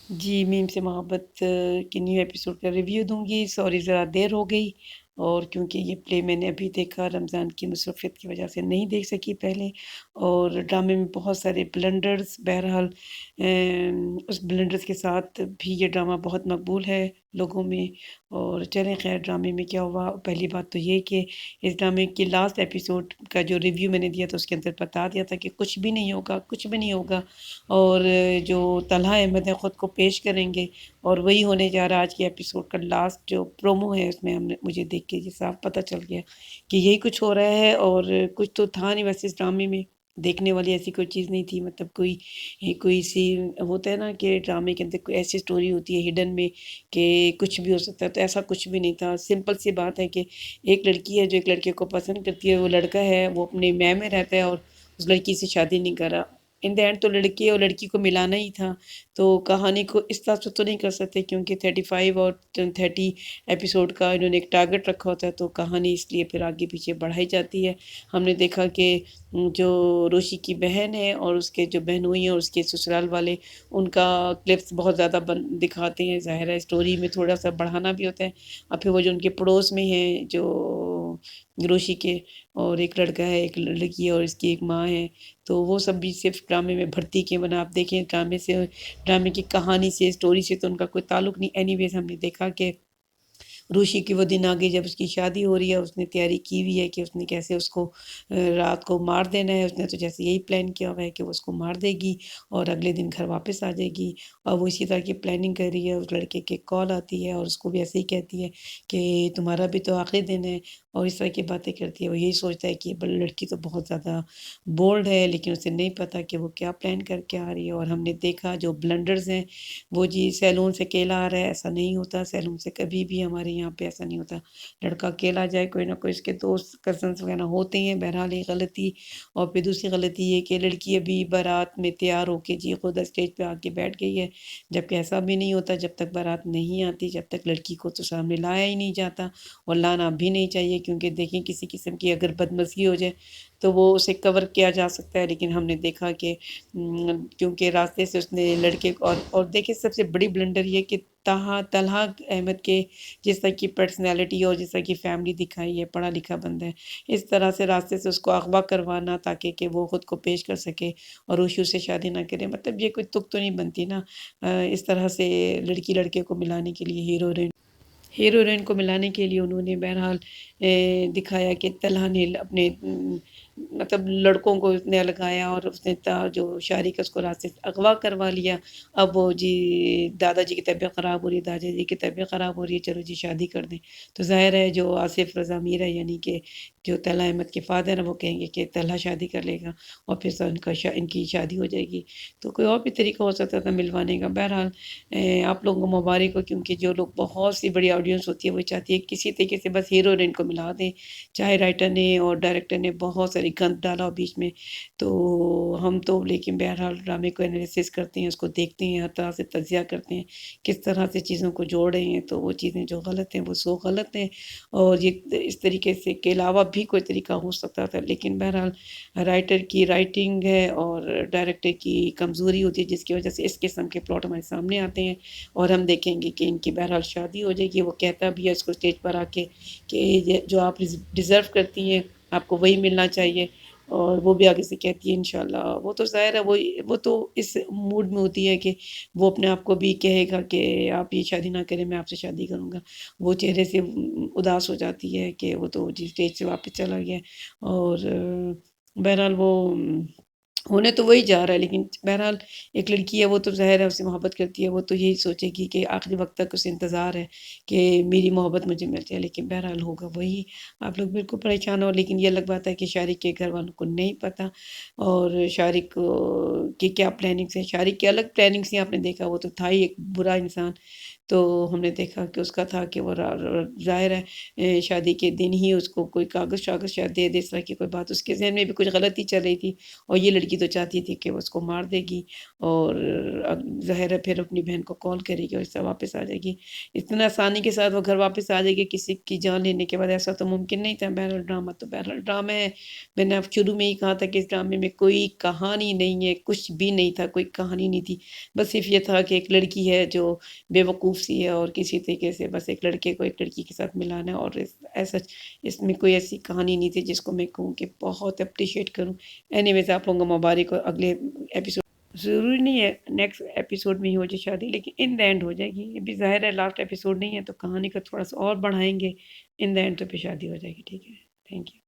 جی، میم سے محبت کے نیو ایپیسوڈ کا ریویو دوں گی۔ سوری ذرا دیر ہو گئی، اور کیونکہ یہ پلے میں نے ابھی دیکھا، رمضان کی مصروفیت کی وجہ سے نہیں دیکھ سکی پہلے، اور ڈرامے میں بہت سارے بلنڈرز، بہرحال اس بلنڈرز کے ساتھ بھی یہ ڈرامہ بہت مقبول ہے لوگوں میں۔ اور چلیں خیر، ڈرامے میں کیا ہوا؟ پہلی بات تو یہ کہ اس ڈرامے کی لاسٹ ایپیسوڈ کا جو ریویو میں نے دیا تھا اس کے اندر بتا دیا تھا کہ کچھ بھی نہیں ہوگا، کچھ بھی نہیں ہوگا، اور جو طلحہ احمد ہیں خود کو پیش کریں گے، اور وہی ہونے جا رہا ہے آج کے ایپیسوڈ کا لاسٹ جو پرومو ہے۔ اس میں مجھے دیکھ کے یہ صاف پتہ چل گیا کہ یہی کچھ ہو رہا ہے، اور کچھ تو تھا نہیں ویسے اس ڈرامے میں، دیکھنے والی ایسی کوئی چیز نہیں تھی، مطلب کوئی سی ہوتا ہے نا کہ ڈرامے کے اندر کوئی ایسی سٹوری ہوتی ہے ہڈن میں کہ کچھ بھی ہو سکتا ہے، تو ایسا کچھ بھی نہیں تھا۔ سمپل سی بات ہے کہ ایک لڑکی ہے جو ایک لڑکے کو پسند کرتی ہے، وہ لڑکا ہے وہ اپنے میں رہتا ہے اور اس لڑکی سے شادی نہیں کر رہا۔ ان دا اینڈ تو لڑکے اور لڑکی کو ملانا ہی تھا، تو کہانی کو اس طرح سے تو نہیں کر سکتے، کیونکہ 35 اور 30 ایپیسوڈ کا انہوں نے ایک ٹارگٹ رکھا ہوتا ہے، تو کہانی اس لیے پھر آگے پیچھے بڑھائی جاتی ہے۔ ہم نے دیکھا کہ جو روشی کی بہن ہے اور اس کے جو بہنوئی ہیں اور اس کے سسرال والے، ان کا کلپس بہت زیادہ دکھاتے ہیں، ظاہر ہے اسٹوری میں تھوڑا سا بڑھانا بھی ہوتا ہے۔ اور پھر وہ جو ان کے پڑوس میں ہیں جو روشی کے، اور ایک لڑکا ہے ایک لڑکی ہے اور اس کی ایک ماں ہے، تو وہ سب بھی صرف ڈرامے میں بھرتی کے بنا، آپ دیکھیں ڈرامے کی کہانی سے، اسٹوری سے تو ان کا کوئی تعلق نہیں۔ اینی ویز ہم نے دیکھا کہ روشی کی وہ دن آگے جب اس کی شادی ہو رہی ہے، اس نے تیاری کی ہوئی ہے کہ اس نے کیسے اس کو رات کو مار دینا ہے۔ اس نے تو جیسے یہی پلان کیا ہوا ہے کہ وہ اس کو مار دے گی اور اگلے دن گھر واپس آ جائے گی، اور وہ اسی طرح کی پلاننگ کر رہی ہے۔ اس لڑکے کے کال آتی ہے اور اس کو بھی ایسے ہی کہتی ہے کہ تمہارا بھی تو آخری دن ہے، اور اس طرح کی باتیں کرتی ہے۔ وہ یہی سوچتا ہے کہ یہ لڑکی تو بہت زیادہ بولڈ ہے، لیکن اسے نہیں پتہ کہ وہ کیا پلان کر کے آ رہی ہے۔ اور ہم نے دیکھا جو بلنڈرز ہیں، وہ جی سیلون سے اکیلا آ رہا ہے، ایسا نہیں ہوتا، سیلون سے کبھی بھی ہمارے یہاں پہ ایسا نہیں ہوتا، لڑکا اکیلا جائے، کوئی نہ کوئی اس کے دوست کزنس وغیرہ ہوتے ہیں۔ بہرحال یہ غلطی، اور پھر دوسری غلطی یہ کہ لڑکی ابھی بارات میں تیار ہو کے جی خود اسٹیج پہ آ کے بیٹھ گئی ہے، جبکہ ایسا بھی نہیں ہوتا۔ جب تک بارات نہیں آتی، جب تک لڑکی کو تو سامنے لایا ہی نہیں جاتا، اور لانا بھی نہیں چاہیے، کیونکہ دیکھیں کسی قسم کی اگر بدمزگی ہو جائے تو وہ اسے کور کیا جا سکتا ہے۔ لیکن ہم نے دیکھا کہ کیونکہ راستے سے اس نے لڑکے کو، اور دیکھیں سب سے بڑی بلنڈر یہ کہ طلحہ احمد کے جس طرح کی پرسنالٹی اور جس طرح کی فیملی دکھائی ہے، پڑھا لکھا بندہ ہے، اس طرح سے راستے سے اس کو اغوا کروانا تاکہ کہ وہ خود کو پیش کر سکے اور روشو سے شادی نہ کرے، مطلب یہ کوئی تک تو نہیں بنتی نا۔ اس طرح سے لڑکی لڑکے کو ملانے کے لیے ہیروئن کو ملانے کے لیے انہوں نے بہرحال دکھایا کہ طلحہ نے اپنے مطلب لڑکوں کو اس نے لگایا، اور اس نے جو شارک اس کو راستے سے اغوا کروا لیا۔ اب وہ جی دادا جی کی طبیعت خراب ہو رہی ہے، دادا جی کی طبیعت خراب ہو رہی ہے، چلو جی شادی کر دیں۔ تو ظاہر ہے جو آصف رضا میر ہے، یعنی کہ جو طلحہ احمد کے فادر ہیں، وہ کہیں گے کہ طلحہ شادی کر لے گا اور پھر ان کی شادی ہو جائے گی۔ تو کوئی اور بھی طریقہ ہو سکتا تھا ملوانے کا۔ بہرحال آپ لوگوں کو مبارک ہو، کیونکہ جو لوگ بہت سی بڑی آڈینس ہوتی ہے وہ چاہتی ہے کسی طریقے سے بس ہیرو ہیروئن کو ملا دیں، چاہے رائٹر نے اور ڈائریکٹر نے بہت ساری گند ڈالا ہو بیچ میں۔ تو ہم تو لیکن بہرحال ڈرامے کو انالیسس کرتے ہیں، اس کو دیکھتے ہیں، ہر طرح سے تجزیہ کرتے ہیں کس طرح سے چیزوں کو جوڑ رہے ہیں، تو وہ چیزیں جو غلط ہیں وہ سو غلط ہیں، اور یہ اس طریقے سے کے علاوہ بھی کوئی طریقہ ہو سکتا تھا۔ لیکن بہرحال رائٹر کی رائٹنگ ہے اور ڈائریکٹر کی کمزوری ہوتی ہے، جس کی وجہ سے اس قسم کے پلاٹ ہمارے سامنے آتے ہیں، اور ہم دیکھیں گے کہ ان کی بہرحال شادی ہو جائے گی۔ وہ کہتا بھی ہے اس کو اسٹیج پر آ کے کہ جو آپ ڈیزرو کرتی ہیں آپ کو وہی ملنا چاہیے، اور وہ بھی آگے سے کہتی ہے انشاءاللہ۔ وہ تو ظاہر ہے وہ تو اس موڈ میں ہوتی ہے کہ وہ اپنے آپ کو بھی کہے گا کہ آپ یہ شادی نہ کریں، میں آپ سے شادی کروں گا۔ وہ چہرے سے اداس ہو جاتی ہے کہ وہ تو جی اسٹیج سے واپس چلا گیا، اور بہرحال وہ ہونے تو وہی جا رہا ہے، لیکن بہرحال ایک لڑکی ہے، وہ تو ظاہر ہے اس سے محبت کرتی ہے، وہ تو یہی سوچے گی کہ آخری وقت تک اسے انتظار ہے کہ میری محبت مجھے مل جائے، لیکن بہرحال ہوگا وہی۔ آپ لوگ بالکل پریشان ہو، لیکن یہ الگ بات ہے کہ شارق کے گھر والوں کو نہیں پتہ، اور شارق کی کیا پلاننگس ہیں، شارق کی الگ پلاننگس ہیں۔ آپ نے دیکھا وہ تو تھا ہی ایک برا انسان، تو ہم نے دیکھا کہ اس کا تھا کہ وہ ظاہر ہے شادی کے دن ہی اس کو کوئی کاغذ شاغذ شاید دے دے، اس طرح کی کوئی بات، اس کے ذہن میں بھی کچھ غلطی چل رہی تھی، اور یہ لڑکی تو چاہتی تھی کہ وہ اس کو مار دے گی، اور ظاہر ہے پھر اپنی بہن کو کال کرے گی اور اس سے واپس آ جائے گی، اتنا آسانی کے ساتھ وہ گھر واپس آ جائے گی کسی کی جان لینے کے بعد، ایسا تو ممکن نہیں تھا۔ بہرحال ڈرامہ تو بہرحال ڈرامہ ہے، میں نے اب شروع میں ہی کہا تھا کہ اس ڈرامے میں کوئی کہانی نہیں ہے، کچھ بھی نہیں تھا، کوئی کہانی نہیں تھی، بس صرف یہ تھا کہ ایک لڑکی ہے جو بے وقوف سی ہے، اور کسی طریقے سے بس ایک لڑکے کو ایک لڑکی کے ساتھ ملانا ہے، اور ایسا اس میں کوئی ایسی کہانی نہیں تھی جس کو میں کہوں کہ بہت اپریشیٹ کروں۔ اینی ویز آپ لوگوں کو مبارک ہو، اگلے ایپیسوڈ ضروری نہیں ہے نیکسٹ ایپیسوڈ میں ہی ہو جائے شادی، لیکن ان دا اینڈ ہو جائے گی، یہ بھی ظاہر ہے لاسٹ ایپیسوڈ نہیں ہے تو کہانی کا تھوڑا سا اور بڑھائیں گے، ان دا اینڈ تو پھر شادی ہو جائے گی، ٹھیک ہے، تھینک یو۔